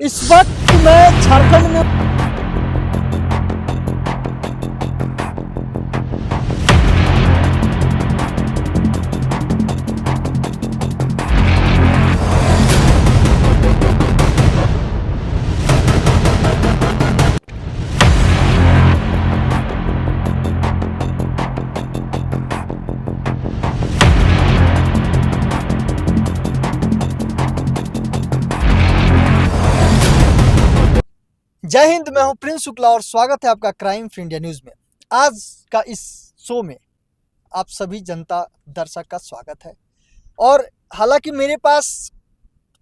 इस वक्त मैं झारखंड में जय हिंद। मैं हूं प्रिंस शुक्ला और स्वागत है आपका क्राइम फ्री इंडिया न्यूज में। आज का इस शो में आप सभी जनता दर्शक का स्वागत है। और हालांकि मेरे पास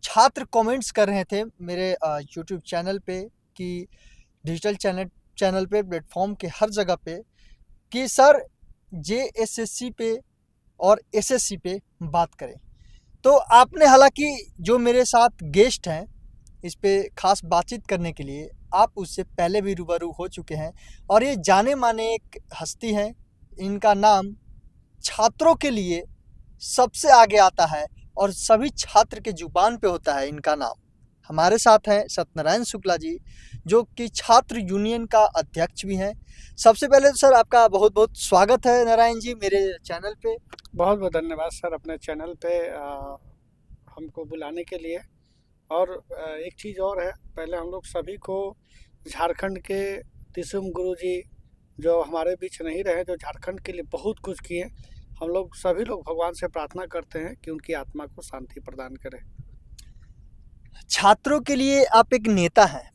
छात्र कमेंट्स कर रहे थे मेरे यूट्यूब चैनल पे कि डिजिटल चैनल पे प्लेटफॉर्म के हर जगह पे कि सर JSSC पे और SSC पे बात करें। तो आपने हालांकि जो मेरे साथ गेस्ट हैं इस पे खास बातचीत करने के लिए आप उससे पहले भी रूबरू हो चुके हैं और ये जाने माने एक हस्ती हैं। इनका नाम छात्रों के लिए सबसे आगे आता है और सभी छात्र के जुबान पे होता है इनका नाम। हमारे साथ हैं सत्यनारायण शुक्ला जी, जो कि छात्र यूनियन का अध्यक्ष भी हैं। सबसे पहले तो सर आपका बहुत बहुत स्वागत है नारायण जी मेरे चैनल पे। बहुत बहुत धन्यवाद सर अपने चैनल पे हमको बुलाने के लिए। और एक चीज़ और है, पहले हम लोग सभी को झारखंड के दिसुम गुरु जी जो हमारे बीच नहीं रहे, जो झारखंड के लिए बहुत कुछ किए, हम लोग सभी लोग भगवान से प्रार्थना करते हैं कि उनकी आत्मा को शांति प्रदान करें। छात्रों के लिए आप एक नेता हैं।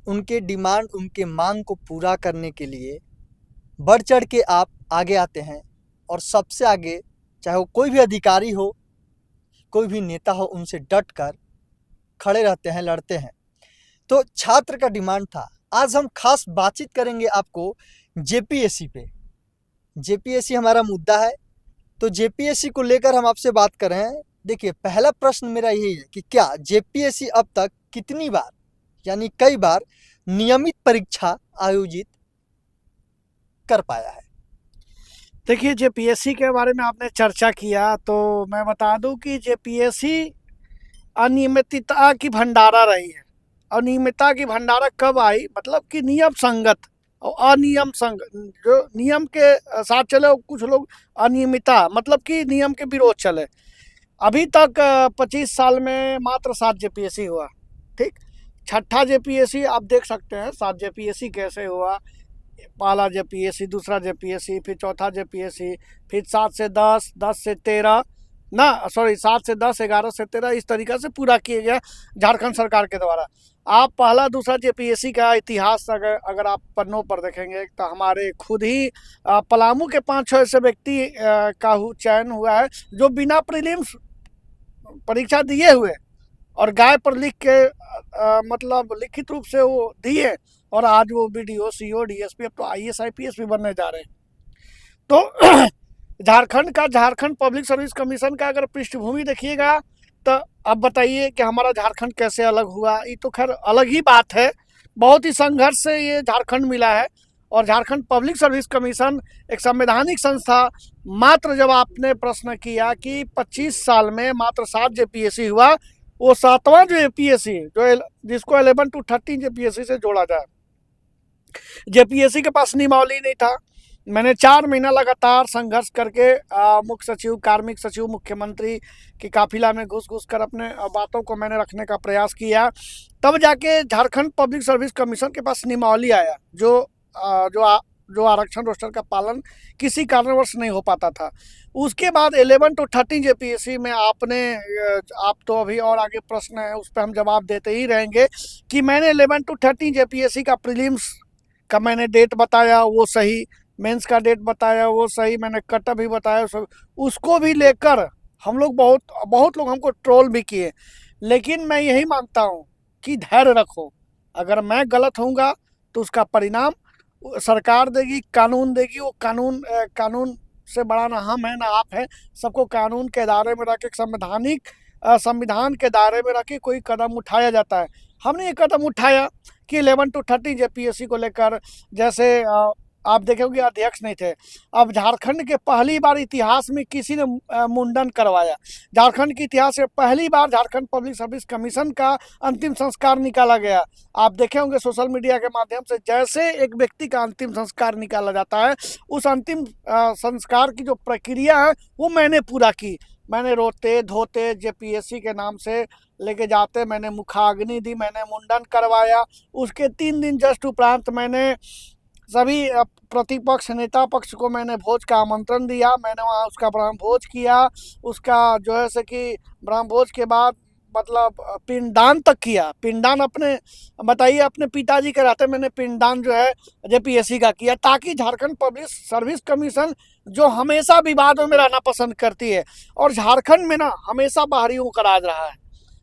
उनके डिमांड, उनके मांग को पूरा करने के लिए बढ़ चढ़ के आप आगे आते हैं और सबसे आगे, चाहे वो कोई भी अधिकारी हो, कोई भी नेता हो, उनसे डट कर खड़े रहते हैं, लड़ते हैं। तो छात्र का डिमांड था। आज हम खास बातचीत करेंगे आपको JPSC पे। JPSC हमारा मुद्दा है, तो JPSC को लेकर हम आपसे बात कर रहे हैं। देखिए, पहला प्रश्न मेरा यही है कि क्या JPSC अब तक कितनी बार, यानी कई बार नियमित परीक्षा आयोजित कर पाया है? देखिए, JPSC के बारे में आपने चर्चा किया तो मैं बता दूं कि JPSC अनियमितता की भंडारा रही है। अनियमितता की भंडारा कब आई? मतलब कि नियम संगत और अनियम संग, जो नियम के साथ चले कुछ लोग अनियमितता मतलब कि नियम के विरोध चले। अभी तक 25 साल में मात्र 7 JPSC हुआ। ठीक, छठा JPSC आप देख सकते हैं 7 JPSC कैसे हुआ। पहला JPSC, दूसरा JPSC, फिर चौथा JPSC, फिर 7 से 10, 10 से 13 ना, सॉरी 7 से 10, 11 से 13, इस तरीक़ा से पूरा किया गया झारखंड सरकार के द्वारा। आप पहला दूसरा JPSC का इतिहास अगर आप पन्नों पर देखेंगे तो हमारे खुद ही पलामू के 5-6 ऐसे व्यक्ति का चयन हुआ है जो बिना प्रीलिम्स परीक्षा दिए हुए और गाय पर लिख के मतलब लिखित रूप से वो दिए, और आज वो BDO, CO, DSP, अब तो IAS IPS भी बनने जा रहे हैं। तो झारखंड पब्लिक सर्विस कमीशन का अगर पृष्ठभूमि देखिएगा तो अब बताइए कि हमारा झारखंड कैसे अलग हुआ। ये तो खैर अलग ही बात है, बहुत ही संघर्ष से ये झारखंड मिला है। और झारखंड पब्लिक सर्विस कमीशन एक संवैधानिक संस्था, मात्र जब आपने प्रश्न किया कि 25 साल में मात्र 7 JPSC हुआ, वो 7वां जो JPSC जो जिसको 11 to 13 JPSC से जोड़ा जाए, JPSC के पास नियमावली नहीं था। मैंने 4 महीना लगातार संघर्ष करके मुख्य सचिव, कार्मिक सचिव, मुख्यमंत्री की काफिला में घुस कर अपने बातों को मैंने रखने का प्रयास किया। तब जाके झारखंड पब्लिक सर्विस कमीशन के पास नियमावली आया जो आरक्षण रोस्टर का पालन किसी कारणवश नहीं हो पाता था। उसके बाद 11 to 13 JPSC में आप तो अभी और आगे प्रश्न है, उस पर हम जवाब देते ही रहेंगे कि मैंने 11 to 13 JPSC का प्रीलिम्स का मैंने डेट बताया वो सही, मेंस का डेट बताया वो सही, मैंने कट भी बताया सब। उसको भी लेकर हम लोग बहुत लोग हमको ट्रोल भी किए, लेकिन मैं यही मानता हूँ कि धैर्य रखो। अगर मैं गलत होऊंगा तो उसका परिणाम सरकार देगी, कानून देगी। वो कानून से बड़ा ना हम है ना आप है। सबको कानून के दायरे में रख के, संविधान के दायरे में रख के कोई कदम उठाया जाता है। हमने ये कदम उठाया कि 11 to 13 JPSC को लेकर, जैसे आप देखोगे अध्यक्ष नहीं थे। अब झारखंड के पहली बार इतिहास में किसी ने मुंडन करवाया। झारखंड के इतिहास में पहली बार झारखंड पब्लिक सर्विस कमीशन का अंतिम संस्कार निकाला गया। आप देखे होंगे सोशल मीडिया के माध्यम से, जैसे एक व्यक्ति का अंतिम संस्कार निकाला जाता है, उस अंतिम संस्कार की जो प्रक्रिया है वो मैंने पूरा की। मैंने रोते धोते जेपीएससी के नाम से लेके जाते, मैंने मुखाग्नि दी, मैंने मुंडन करवाया। उसके 3 दिन जस्ट उपरांत मैंने सभी प्रतिपक्ष नेता पक्ष को मैंने भोज का आमंत्रण दिया। मैंने वहाँ उसका ब्रह्म भोज किया। उसका जो है से कि ब्रह्म भोज के बाद मतलब पिंडदान तक किया। पिंडदान अपने बताइए अपने पिताजी के रहते मैंने पिंडदान जो है जेपीएससी का किया, ताकि झारखंड पब्लिक सर्विस कमीशन जो हमेशा विवादों में रहना पसंद करती है और झारखंड में ना हमेशा बाहरियों का राज रहा है।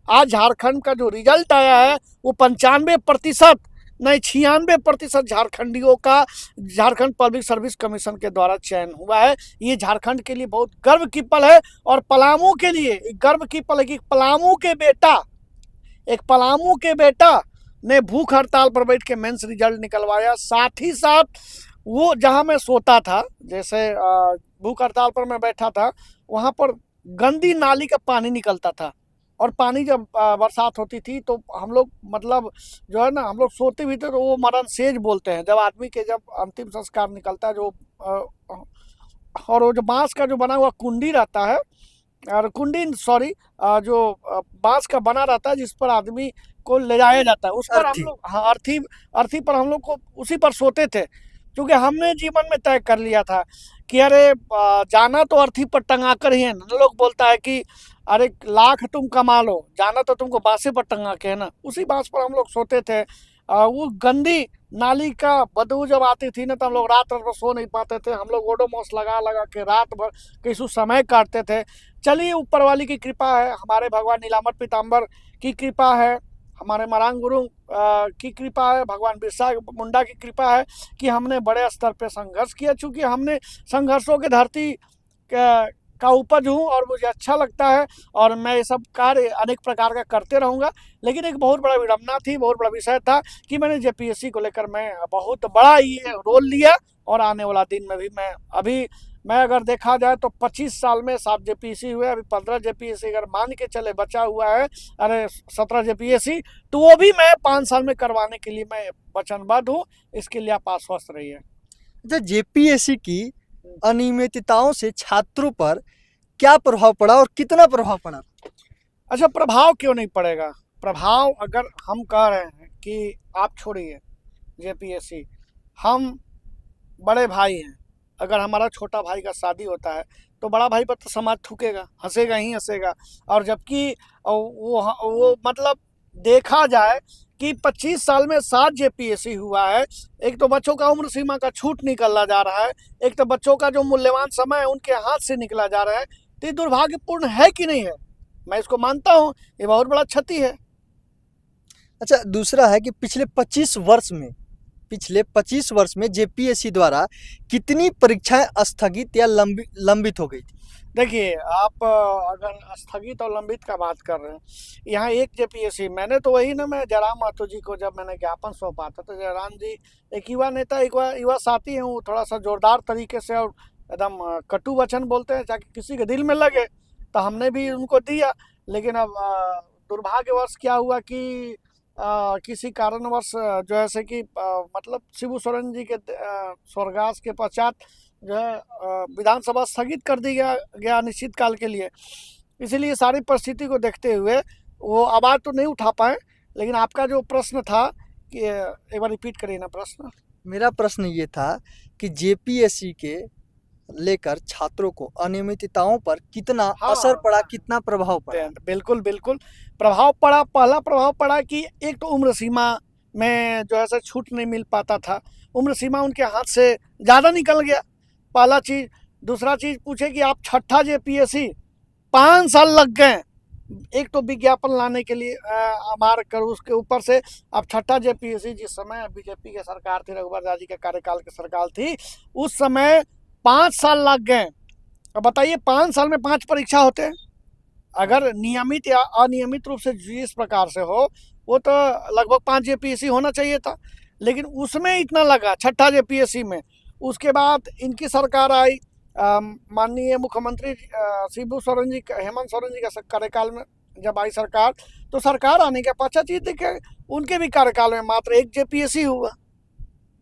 आज झारखंड का जो रिजल्ट आया है वो 95% नहीं 96% झारखंडियों का झारखंड पब्लिक सर्विस कमीशन के द्वारा चयन हुआ है। ये झारखंड के लिए बहुत गर्व की पल है और पलामू के लिए गर्व की पल है कि पलामू के बेटा ने भूख हड़ताल पर बैठ के मेंस रिजल्ट निकलवाया। साथ ही साथ वो जहां मैं सोता था, जैसे भूख हड़ताल पर मैं बैठा था, वहां पर गंदी नाली का पानी निकलता था और पानी जब बरसात होती थी तो हम लोग मतलब जो है ना हम लोग सोते भी थे तो वो मरण सेज बोलते हैं जब आदमी के जब अंतिम संस्कार निकलता है, जो और वो जो बांस का जो बना हुआ कुंडी रहता है और कुंडी सॉरी जो बांस का बना रहता है जिस पर आदमी को ले जाया जाता है, उस पर हम लोग हाँ अर्थी पर हम लोग को उसी पर सोते थे। क्योंकि हमने जीवन में तय कर लिया था कि अरे जाना तो अर्थी पर टंगा कर ही है ना। लोग बोलता है कि अरे लाख तुम कमा लो, जाना तो तुमको बांसे पर टंगा के है ना। उसी बांस पर हम लोग सोते थे। वो गंदी नाली का बदबू जब आती थी ना तो हम लोग रात भर सो नहीं पाते थे। हम लोग ओडोमॉस लगा लगा के रात भर कैसू समय काटते थे। चलिए ऊपर वाली की कृपा है, हमारे भगवान नीलाम्बर पीताम्बर की कृपा है, हमारे मरांग गुरु की कृपा है, भगवान बिरसा मुंडा की कृपा है कि हमने बड़े स्तर पे संघर्ष किया। चूँकि हमने संघर्षों के धरती का उपज हूँ और मुझे अच्छा लगता है और मैं ये सब कार्य अनेक प्रकार का करते रहूँगा। लेकिन एक बहुत बड़ा विडंबना थी, बहुत बड़ा विषय था कि मैंने जेपीएससी को लेकर मैं बहुत बड़ा ये रोल लिया और आने वाला दिन में भी मैं अगर देखा जाए तो 25 साल में 7 जेपीएससी हुए, अभी 15 जेपीएससी अगर मान के चले बचा हुआ है, अरे 17 जेपीएससी, तो वो भी मैं 5 साल में करवाने के लिए मैं वचनबद्ध हूँ। इसके लिए आप आश्वस्त रहिए। अच्छा, जेपीएससी की अनियमितताओं से छात्रों पर क्या प्रभाव पड़ा और कितना प्रभाव पड़ा? अच्छा, प्रभाव क्यों नहीं पड़ेगा? प्रभाव अगर हम कह रहे हैं कि आप छोड़िए जेपीएससी, हम बड़े भाई हैं। अगर हमारा छोटा भाई का शादी होता है तो बड़ा भाई पर तो समाज थूकेगा, हंसेगा ही हंसेगा। और जबकि वो मतलब देखा जाए कि 25 साल में 7 जेपीएससी हुआ है। एक तो बच्चों का उम्र सीमा का छूट निकलना जा रहा है, एक तो बच्चों का जो मूल्यवान समय है उनके हाथ से निकला जा रहा है। तो ये दुर्भाग्यपूर्ण है कि नहीं है? मैं इसको मानता हूँ, ये बहुत बड़ा क्षति है। अच्छा, दूसरा है कि पिछले 25 वर्ष में जेपीएससी द्वारा कितनी परीक्षाएं स्थगित या लंबित हो गई थी? देखिए, आप अगर स्थगित और लंबित का बात कर रहे हैं, यहाँ एक जेपीएससी मैंने तो वही ना, मैं जयराम महतो जी को जब मैंने ज्ञापन सौंपा था तो जयराम जी एक युवा नेता, एक युवा साथी हैं, वो थोड़ा सा जोरदार तरीके से और एकदम कटु वचन बोलते हैं ताकि किसी के दिल में लगे, तो हमने भी उनको दिया। लेकिन अब दुर्भाग्यवश क्या हुआ कि किसी कारणवश जो है से कि मतलब शिबू सोरेन जी के स्वर्गवास के पश्चात जो है विधानसभा स्थगित कर दी गया अनिश्चित काल के लिए। इसीलिए सारी परिस्थिति को देखते हुए वो आवाज़ तो नहीं उठा पाए। लेकिन आपका जो प्रश्न था कि एक बार रिपीट करिए ना प्रश्न। मेरा प्रश्न ये था कि जेपीएससी के लेकर छात्रों को अनियमितताओं पर कितना असर पड़ा, कितना प्रभाव पड़ा? बिल्कुल प्रभाव पड़ा। पहला प्रभाव पड़ा कि एक तो उम्र सीमा में जो है छूट नहीं मिल पाता था, उम्र सीमा उनके हाथ से ज़्यादा निकल गया, पहला चीज़। दूसरा चीज़ पूछे कि आप छठा जेपीएससी 5 साल लग गए, एक तो विज्ञापन लाने के लिए मार कर, उसके ऊपर से अब छठा जेपीएससी जिस समय बीजेपी की सरकार थी, रघुवर दास जी के कार्यकाल की सरकार थी, उस समय 5 साल लग गए। अब बताइए 5 साल में 5 परीक्षा होते हैं। अगर नियमित या अनियमित रूप से जिस प्रकार से हो वो तो लगभग 5 जेपीएससी होना चाहिए था, लेकिन उसमें इतना लगा छठा जेपीएससी में। उसके बाद इनकी सरकार आई, माननीय मुख्यमंत्री शिबू सोरेन जी हेमंत सोरेन जी का कार्यकाल में जब आई सरकार, तो सरकार आने के पश्चात ये देखे उनके भी कार्यकाल में मात्र एक जेपीएससी हुआ।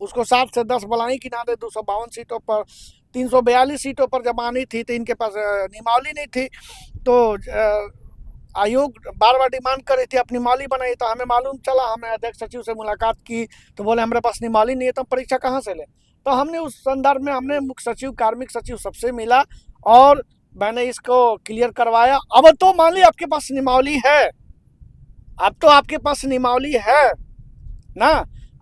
उसको 7 से 10 बलाई किनारे 252 सीटों पर 342 सीटों पर जब आनी थी तो इनके पास नियमावली नहीं थी। तो आयोग बार बार डिमांड कर रही थी अपनी नियमावली बनाई, तो हमें मालूम चला, हमने अध्यक्ष सचिव से मुलाकात की तो बोले हमारे पास नियमावली नहीं है, तो हम परीक्षा कहाँ से लें। तो हमने उस संदर्भ में हमने मुख्य सचिव कार्मिक सचिव सबसे मिला और मैंने इसको क्लियर करवाया। अब तो मान ली आपके पास नियमावली है, अब तो आपके पास नियमावली है ना।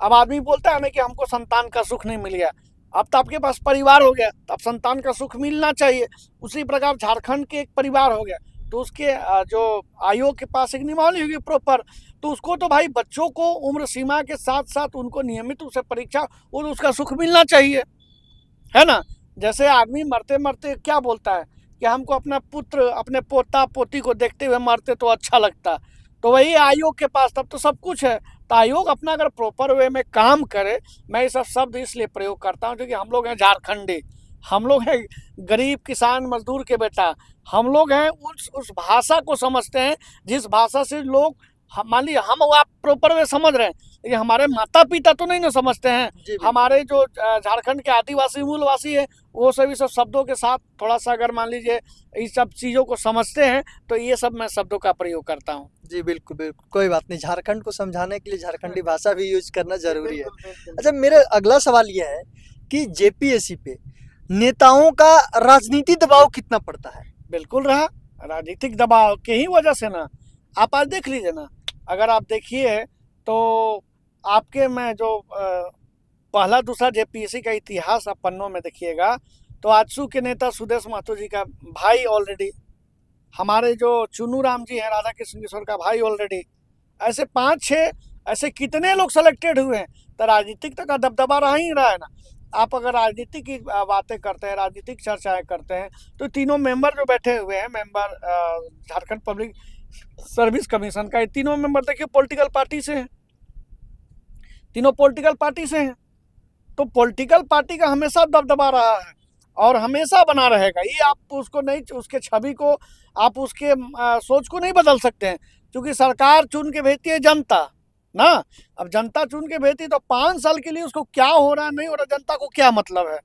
अब आदमी बोलता है ना कि हमको संतान का सुख नहीं मिल गया, अब तो आपके पास परिवार हो गया, तो अब संतान का सुख मिलना चाहिए। उसी प्रकार झारखंड के एक परिवार हो गया, तो उसके जो आयोग के पास एक नियमावली होगी प्रॉपर, तो उसको तो भाई बच्चों को उम्र सीमा के साथ साथ उनको नियमित रूप से परीक्षा और उसका सुख मिलना चाहिए, है ना। जैसे आदमी मरते मरते क्या बोलता है कि हमको अपना पुत्र अपने पोता पोती को देखते हुए मरते तो अच्छा लगता, तो वही आयोग के पास तब तो सब कुछ है। तो आयोग अपना अगर प्रॉपर वे में काम करे, मैं ये सब शब्द इसलिए प्रयोग करता हूँ क्योंकि हम लोग हैं झारखंडी, हम लोग हैं गरीब किसान मजदूर के बेटा, हम लोग हैं उस भाषा को समझते हैं जिस भाषा से लोग मान लीजिए हम आप प्रॉपर वे समझ रहे हैं, लेकिन हमारे माता पिता तो नहीं ना समझते हैं। जी बिल्कुल। हमारे जो झारखंड के आदिवासी मूलवासी है वो सभी सब शब्दों के साथ थोड़ा सा अगर मान लीजिए इस सब चीज़ों को समझते हैं तो ये सब मैं शब्दों का प्रयोग करता हूँ। जी बिल्कुल बिल्कुल, कोई बात नहीं, झारखंड को समझाने के लिए झारखंडी भाषा भी यूज करना जरूरी है। बिल्कुल, बिल्कुल। अच्छा, मेरा अगला सवाल यह है कि जेपीएससी पे नेताओं का राजनीति दबाव कितना पड़ता है? बिल्कुल रहा, राजनीतिक दबाव के ही वजह से ना। आप आज देख लीजिए ना, अगर आप देखिए तो आपके में जो पहला दूसरा जेपीएससी का इतिहास आप पन्नों में देखिएगा तो आजसू के नेता सुदेश महतो जी का भाई ऑलरेडी, हमारे जो चुनू राम जी हैं राधा कृष्ण किशोर का भाई ऑलरेडी, ऐसे 5-6 ऐसे कितने लोग सेलेक्टेड हुए हैं। तो राजनीतिक तक का दबदबा रहा ही रहा है ना। आप अगर राजनीति की बातें करते हैं, राजनीतिक चर्चाएं करते हैं, तो तीनों मेंबर जो बैठे हुए हैं, member Jharkhand public service commission का, ये तीनों मेंबर देखिए पॉलिटिकल पार्टी से हैं, तीनों पॉलिटिकल पार्टी से हैं। तो पॉलिटिकल पार्टी का हमेशा दबदबा रहा है और हमेशा बना रहेगा। ये आप उसको नहीं, उसके छवि को आप उसके सोच को नहीं बदल सकते हैं, क्योंकि सरकार चुन के भेजती है जनता ना। अब जनता चुन के भेजती तो 5 साल के लिए उसको क्या हो रहा है नहीं हो रहा जनता को क्या मतलब है।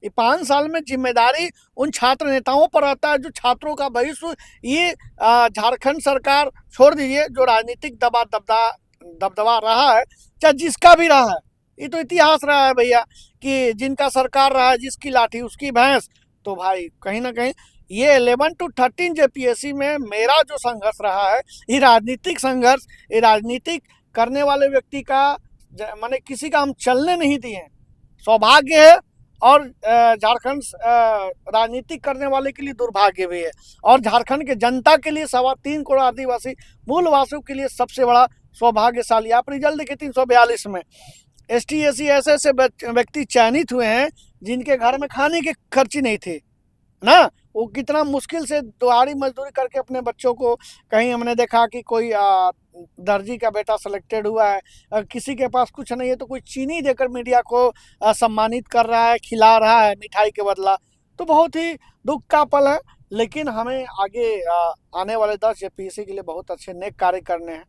ये 5 साल में जिम्मेदारी उन छात्र नेताओं पर आता है जो छात्रों का भविष्य, ये झारखंड सरकार छोड़ दीजिए, जो राजनीतिक दबदबा रहा है चाहे जिसका भी रहा है, ये तो इतिहास रहा है भैया कि जिनका सरकार रहा है जिसकी लाठी उसकी भैंस। तो भाई कहीं ना कहीं ये 11 to 13 जेपीएससी में मेरा जो संघर्ष रहा है, ये राजनीतिक संघर्ष, ये राजनीतिक करने वाले व्यक्ति का माने किसी का हम चलने नहीं दिए। सौभाग्य है और झारखंड राजनीतिक करने वाले के लिए दुर्भाग्य भी है, और झारखंड के जनता के लिए 3.25 करोड़ आदिवासी मूलवासियों के लिए सबसे बड़ा सौभाग्यशाली। आप रिजल्ट देखिए 342 में ST SC ऐसे ऐसे व्यक्ति चयनित हुए हैं जिनके घर में खाने के खर्ची नहीं थे ना। वो कितना मुश्किल से दिहाड़ी मजदूरी करके अपने बच्चों को, कहीं हमने देखा कि कोई दर्जी का बेटा सेलेक्टेड हुआ है, किसी के पास कुछ नहीं है तो कोई चीनी देकर मीडिया को सम्मानित कर रहा है, खिला रहा है मिठाई के बदला। तो बहुत ही दुख का पल है, लेकिन हमें आगे आने वाले 10 जेपीएससी के लिए बहुत अच्छे नेक कार्य करने हैं।